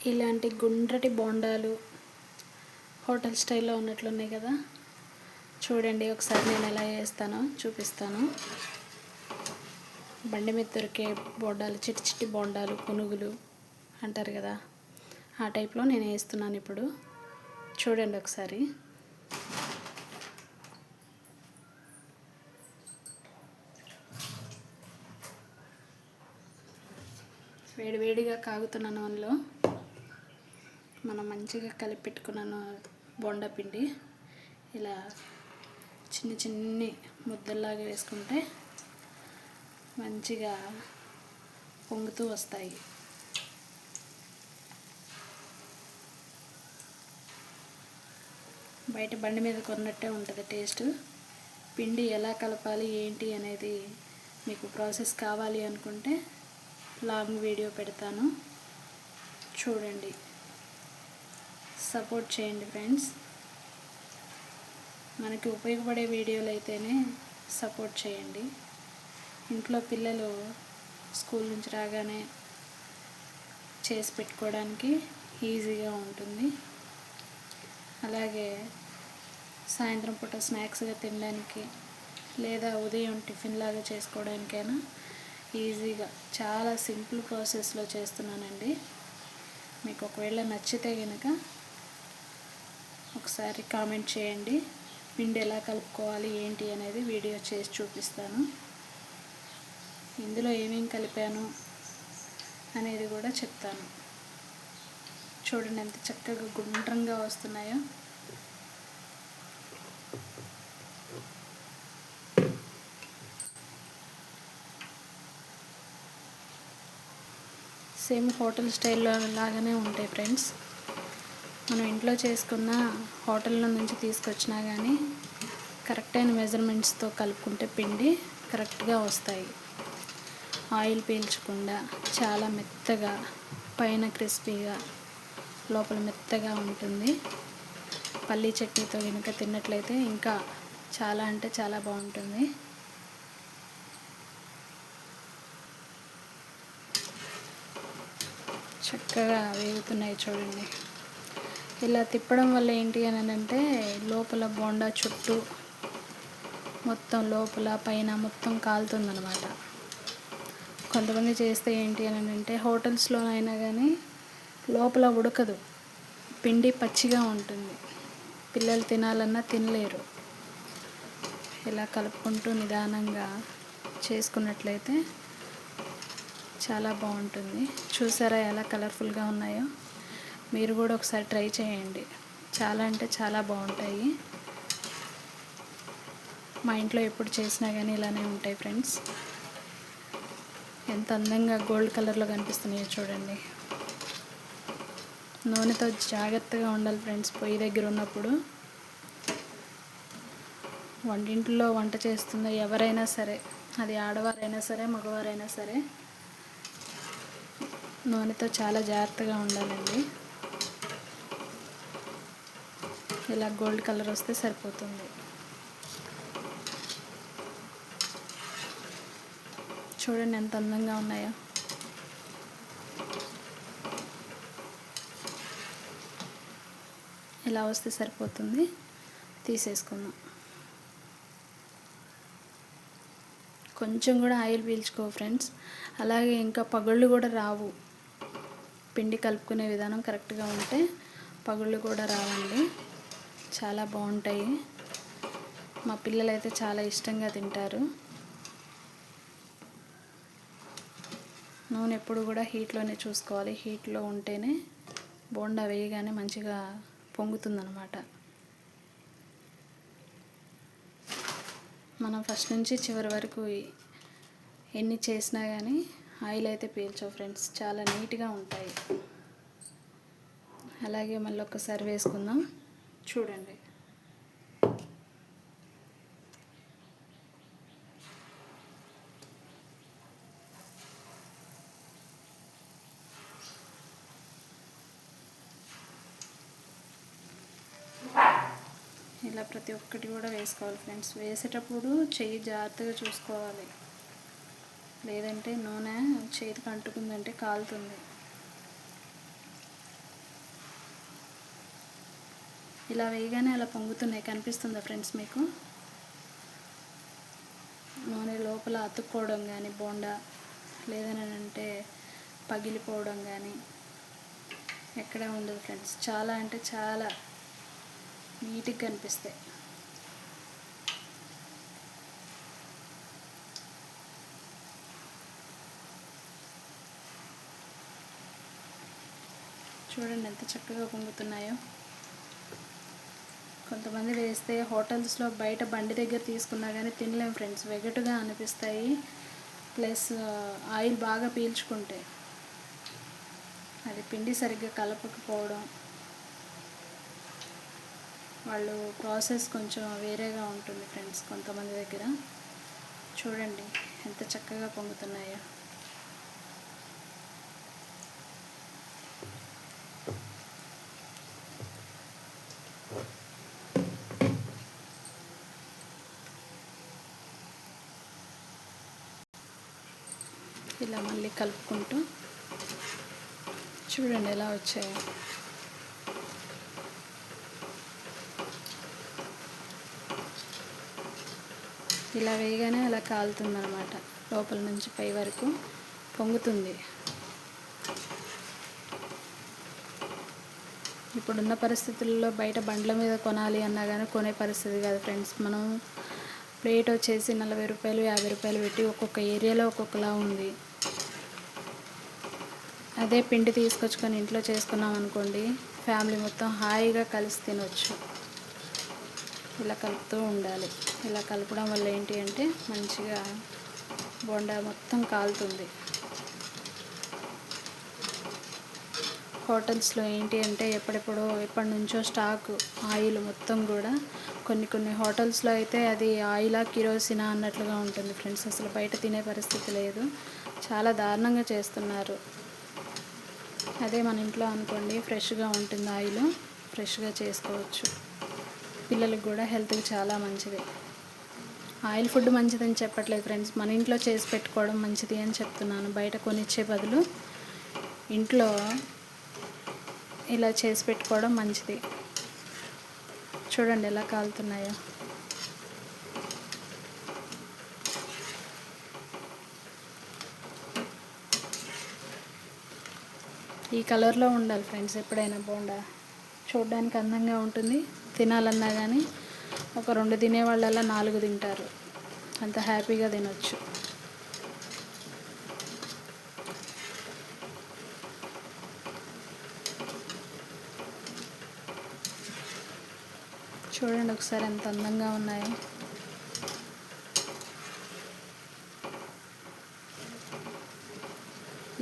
ఇలాంటి గుండ్రటి బోండాలు హోటల్ స్టైల్లో ఉన్నట్లున్నాయి కదా. చూడండి ఒకసారి నేను ఎలా చేస్తానో చూపిస్తాను. బండి మీద దొరికే బోండాలు, చిట్టి చిట్టి బోండాలు, పునుగులు అంటారు కదా, ఆ టైప్లో నేను వేస్తున్నాను ఇప్పుడు. చూడండి ఒకసారి. వేడివేడిగా కాగుతున్న నూనెలో మనం మంచిగా కలిపి పెట్టుకున్న బోండా పిండి ఇలా చిన్న చిన్ని ముద్దల్లాగా వేసుకుంటే మంచిగా పొంగుతూ వస్తాయి. బయట బండి మీద కొన్నట్టే ఉంటుంది టేస్ట్. పిండి ఎలా కలపాలి ఏంటి అనేది మీకు ప్రాసెస్ కావాలి అనుకుంటే లాంగ్ వీడియో పెడతాను, చూడండి. సపోర్ట్ చేయండి ఫ్రెండ్స్. మనకి ఉపయోగపడే వీడియోలు అయితేనే సపోర్ట్ చేయండి. ఇంట్లో పిల్లలు స్కూల్ నుంచి రాగానే చేసి పెట్టుకోవడానికి ఈజీగా ఉంటుంది. అలాగే సాయంత్రం పూట స్నాక్స్గా తినడానికి లేదా ఉదయం టిఫిన్ లాగా చేసుకోవడానికైనా ఈజీగా చాలా సింపుల్ ప్రాసెస్లో చేస్తున్నానండి. మీకు ఒకవేళ నచ్చితే కనుక ఒకసారి కామెంట్ చేయండి. పిండి ఎలా కలుపుకోవాలి ఏంటి అనేది వీడియో చేసి చూపిస్తాను. ఇందులో ఏమేమి కలిపాను అనేది కూడా చెప్తాను. చూడండి ఎంత చక్కగా గుండ్రంగా వస్తున్నాయో. సేమ్ హోటల్ స్టైల్లో లాగానే ఉంటాయి ఫ్రెండ్స్. మనం ఇంట్లో చేసుకున్న హోటల్లో నుంచి తీసుకొచ్చినా కానీ కరెక్ట్ అయిన మెజర్మెంట్స్తో కలుపుకుంటే పిండి కరెక్ట్గా వస్తాయి. ఆయిల్ పీల్చకుండా చాలా మెత్తగా, పైన క్రిస్పీగా, లోపల మెత్తగా ఉంటుంది. పల్లీ చట్నీతో కనుక తిన్నట్లయితే ఇంకా చాలా అంటే చాలా బాగుంటుంది. చక్కగా వేగుతున్నాయి చూడండి. ఇలా తిప్పడం వల్ల ఏంటి అని అంటే లోపల బోండా చుట్టూ మొత్తం లోపల పైన మొత్తం కాలుతుందన్నమాట. కొంతమంది చేస్తే ఏంటి అని అంటే హోటల్స్లోనైనా కానీ లోపల ఉడకదు, పిండి పచ్చిగా ఉంటుంది, పిల్లలు తినాలన్నా తినలేరు. ఇలా కలుపుకుంటూ నిదానంగా చేసుకున్నట్లయితే చాలా బాగుంటుంది. చూసారా ఎలా కలర్ఫుల్గా ఉన్నాయో? మీరు కూడా ఒకసారి ట్రై చేయండి. చాలా అంటే చాలా బాగుంటాయి. మా ఇంట్లో ఎప్పుడు చేసినా కానీ ఇలానే ఉంటాయి ఫ్రెండ్స్. ఎంత అందంగా గోల్డ్ కలర్లో కనిపిస్తున్నాయో చూడండి. నూనెతో జాగ్రత్తగా ఉండాలి ఫ్రెండ్స్. పొయ్యి దగ్గర ఉన్నప్పుడు వంటింట్లో వంట చేస్తున్న ఎవరైనా సరే, అది ఆడవారైనా సరే మగవారైనా సరే, నూనెతో చాలా జాగ్రత్తగా ఉండాలండి. ఇలా గోల్డ్ కలర్ వస్తే సరిపోతుంది. చూడండి ఎంత అందంగా ఉన్నాయో. ఇలా వస్తే సరిపోతుంది. తీసేసుకుందాం. కొంచెం కూడా ఆయిల్ పీల్చుకో ఫ్రెండ్స్. అలాగే ఇంకా పగుళ్ళు కూడా రావు. పిండి కలుపుకునే విధానం కరెక్ట్గా ఉంటే పగుళ్ళు కూడా రావండి. చాలా బాగుంటాయి. మా పిల్లలు అయితే చాలా ఇష్టంగా తింటారు. నూనె ఎప్పుడు కూడా హీట్లోనే చూసుకోవాలి. హీట్లో ఉంటేనే బోండా వేయగానే మంచిగా పొంగుతుందన్నమాట. మనం ఫస్ట్ నుంచి చివరి వరకు ఎన్ని చేసినా కానీ ఆయిల్ అయితే పీల్చవు ఫ్రెండ్స్. చాలా నీట్గా ఉంటాయి. అలాగే మళ్ళీ ఒక్కసారి వేసుకుందాం చూడండి. ఇలా ప్రతి ఒక్కటి కూడా వేసుకోవాలి ఫ్రెండ్స్. వేసేటప్పుడు చెయ్యి జాగ్రత్తగా చూసుకోవాలి, లేదంటే నూనె చేతికి అంటుకుందంటే కాలుతుంది. ఇలా వేయగానే అలా పొంగుతున్నాయి, కనిపిస్తుందా ఫ్రెండ్స్ మీకు? నూనె లోపల అతుక్కోవడం కానీ బోండా, లేదనంటే పగిలిపోవడం కానీ ఎక్కడా ఉండదు ఫ్రెండ్స్. చాలా అంటే చాలా నీట్గా కనిపిస్తాయి. చూడండి ఎంత చక్కగా పొంగుతున్నాయో. కొంతమంది వేస్తే హోటల్స్లో బయట బండి దగ్గర తీసుకున్నా కానీ తినలేం ఫ్రెండ్స్, వెగటుగా అనిపిస్తాయి, ప్లస్ ఆయిల్ బాగా పీల్చుకుంటాయి. అది పిండి సరిగ్గా కలపకపోవడం, వాళ్ళు ప్రాసెస్ కొంచెం వేరేగా ఉంటుంది ఫ్రెండ్స్ కొంతమంది దగ్గర. చూడండి ఎంత చక్కగా పొంగుతున్నాయో. ఇలా మళ్ళీ కలుపుకుంటూ చూడండి ఎలా వచ్చాయో. ఇలా వేయగానే అలా కాలుతుందన్నమాట, లోపల నుంచి పై వరకు పొంగుతుంది. ఇప్పుడున్న పరిస్థితుల్లో బయట బండ్ల మీద కొనాలి అన్నా కానీ కొనే పరిస్థితి కాదు ఫ్రెండ్స్. మనం ప్లేట్ వచ్చేసి 40 రూపాయలు 50 రూపాయలు పెట్టి ఒక్కొక్క ఏరియాలో ఒక్కొక్కలా ఉంది. అదే పిండి తీసుకొచ్చుకొని ఇంట్లో చేసుకున్నాం అనుకోండి, ఫ్యామిలీ మొత్తం హాయిగా కలిసి తినొచ్చు. ఇలా కలుపుతూ ఉండాలి. ఇలా కలపడం వల్ల ఏంటి అంటే మంచిగా బోండా మొత్తం కాలుతుంది. హోటల్స్లో ఏంటి అంటే ఎప్పటి నుంచో స్టాక్ ఆయిల్ మొత్తం కూడా కొన్ని హోటల్స్లో అయితే అది ఆయిలా కిరోసినా అన్నట్లుగా ఉంటుంది ఫ్రెండ్స్. అసలు బయట తినే పరిస్థితి లేదు, చాలా దారుణంగా చేస్తున్నారు. అదే మన ఇంట్లో అనుకోండి ఫ్రెష్గా ఉంటుంది, ఆయిల్ ఫ్రెష్గా చేసుకోవచ్చు. పిల్లలకు కూడా హెల్త్కి చాలా మంచిది. ఆయిల్ ఫుడ్ మంచిదని చెప్పట్లేదు ఫ్రెండ్స్, మన ఇంట్లో చేసి పెట్టుకోవడం మంచిది అని చెప్తున్నాను. బయట కొనిచ్చే బదులు ఇంట్లో ఇలా చేసి పెట్టుకోవడం మంచిది. చూడండి ఎలా కాలుతున్నాయో. ఈ కలర్లో ఉండాలి ఫ్రెండ్స్ ఎప్పుడైనా బోండా. చూడడానికి అందంగా ఉంటుంది, తినాలన్నా కానీ ఒక 2 తినేవాళ్ళలా 4 తింటారు, అంత హ్యాపీగా తినొచ్చు. చూడండి ఒకసారి ఎంత అందంగా ఉన్నాయో.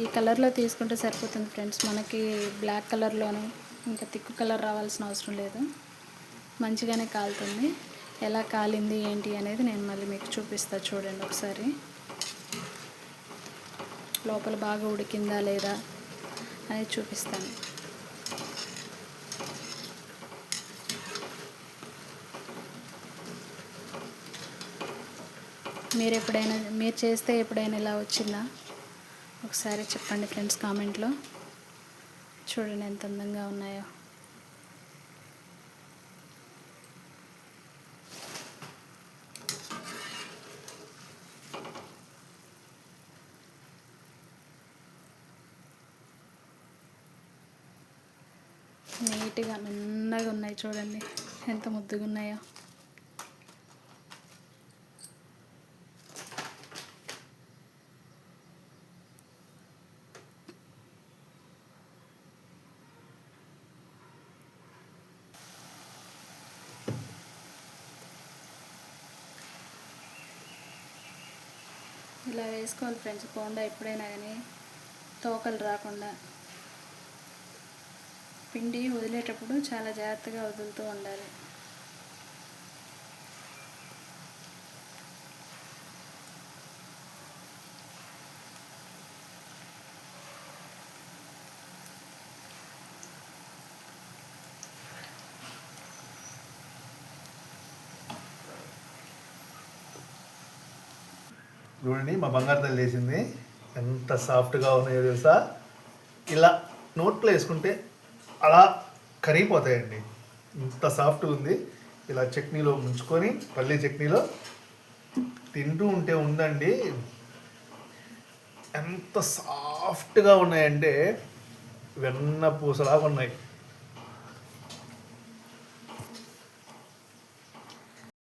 ఈ కలర్లో తీసుకుంటే సరిపోతుంది ఫ్రెండ్స్, మనకి బ్లాక్ కలర్లోనూ ఇంకా థిక్ కలర్ రావాల్సిన అవసరం లేదు. మంచిగానే కాలుతుంది. ఎలా కాలింది ఏంటి అనేది నేను మళ్ళీ మీకు చూపిస్తాను. చూడండి ఒకసారి లోపల బాగా ఉడికిందా లేదా అనేది చూపిస్తాను. మీరు చేస్తే ఎప్పుడైనా ఇలా వచ్చిందా ఒకసారి చెప్పండి ఫ్రెండ్స్ కామెంట్లో. చూడండి ఎంత అందంగా ఉన్నాయో. నీట్గా నున్నగా ఉన్నాయి, చూడండి ఎంత ముద్దుగా ఉన్నాయో. ఇలా వేసుకోవాలి ఫ్రెండ్స్ బోండా ఎప్పుడైనా కానీ, తోకలు రాకుండా. పిండి వదిలేటప్పుడు చాలా జాగ్రత్తగా వదులుతూ ఉండాలి. చూడండి మా బంగారు తల్లి వేసింది ఎంత సాఫ్ట్గా ఉన్నాయో తెలుసా. ఇలా నోట్లో వేసుకుంటే అలా కరిగిపోతాయండి. ఇంత సాఫ్ట్ ఉంది. ఇలా చట్నీలో ముంచుకొని పల్లీ చట్నీలో తింటూ ఉంటే ఉందండి, ఎంత సాఫ్ట్గా ఉన్నాయంటే వెన్న పూసలాగా ఉన్నాయి.